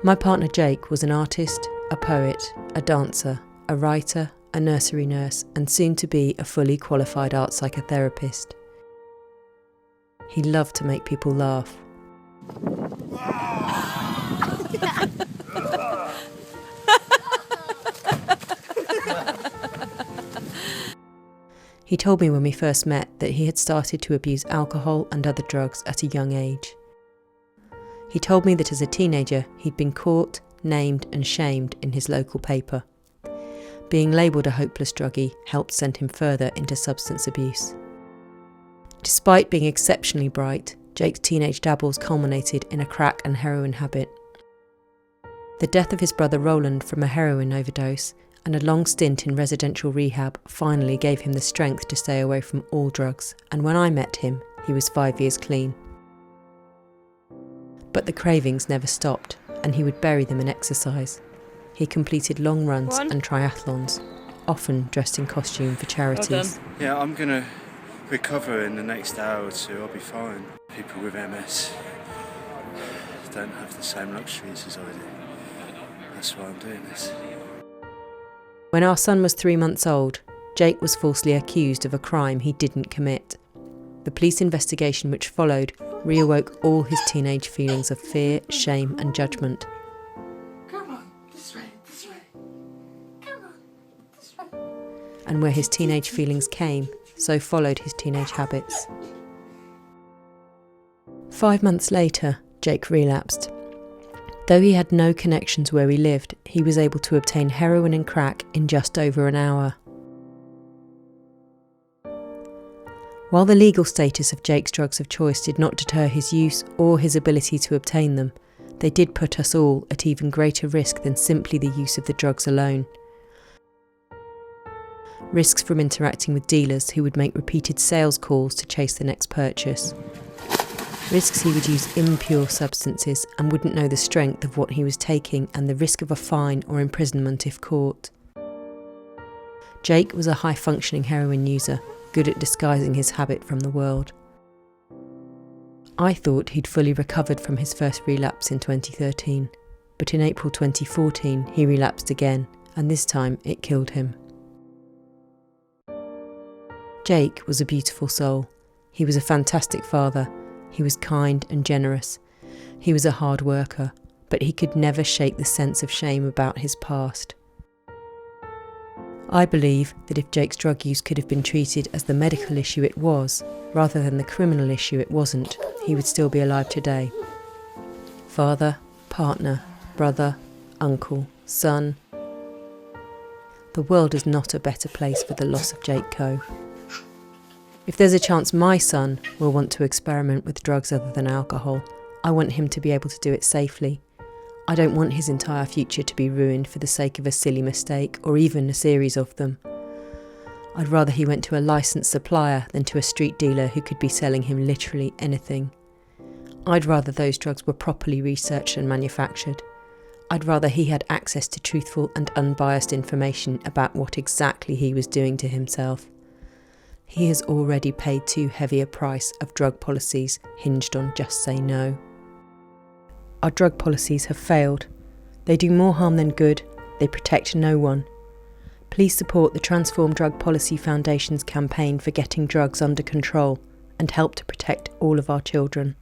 My partner Jake was an artist, a poet, a dancer, a writer, a nursery nurse, and soon to be a fully qualified art psychotherapist. He loved to make people laugh. He told me when we first met that he had started to abuse alcohol and other drugs at a young age. He told me that as a teenager he'd been caught, named and shamed in his local paper. Being labelled a hopeless druggie helped send him further into substance abuse. Despite being exceptionally bright, Jake's teenage dabbles culminated in a crack and heroin habit. The death of his brother Roland from a heroin overdose and a long stint in residential rehab finally gave him the strength to stay away from all drugs, and when I met him, he was 5 years clean. But the cravings never stopped, and he would bury them in exercise. He completed long runs and triathlons, often dressed in costume for charities. Yeah, I'm going to recover in the next hour or two, I'll be fine. People with MS don't have the same luxuries as I do. That's why I'm doing this. When our son was 3 months old, Jake was falsely accused of a crime he didn't commit. The police investigation which followed reawoke all his teenage feelings of fear, shame and judgment. Come on, this way. Come on, this way. And where his teenage feelings came, so followed his teenage habits. 5 months later, Jake relapsed. Though he had no connections where we lived, he was able to obtain heroin and crack in just over an hour. While the legal status of Jake's drugs of choice did not deter his use or his ability to obtain them, they did put us all at even greater risk than simply the use of the drugs alone. Risks from interacting with dealers who would make repeated sales calls to chase the next purchase. Risks he would use impure substances and wouldn't know the strength of what he was taking, and the risk of a fine or imprisonment if caught. Jake was a high-functioning heroin user, good at disguising his habit from the world. I thought he'd fully recovered from his first relapse in 2013, but in April 2014 he relapsed again, and this time it killed him. Jake was a beautiful soul. He was a fantastic father. He was kind and generous. He was a hard worker, but he could never shake the sense of shame about his past. I believe that if Jake's drug use could have been treated as the medical issue it was, rather than the criminal issue it wasn't, he would still be alive today. Father, partner, brother, uncle, son. The world is not a better place for the loss of Jake Coe. If there's a chance my son will want to experiment with drugs other than alcohol, I want him to be able to do it safely. I don't want his entire future to be ruined for the sake of a silly mistake or even a series of them. I'd rather he went to a licensed supplier than to a street dealer who could be selling him literally anything. I'd rather those drugs were properly researched and manufactured. I'd rather he had access to truthful and unbiased information about what exactly he was doing to himself. He has already paid too heavy a price of drug policies hinged on just say no. Our drug policies have failed. They do more harm than good. They protect no one. Please support the Transform Drug Policy Foundation's campaign for getting drugs under control and help to protect all of our children.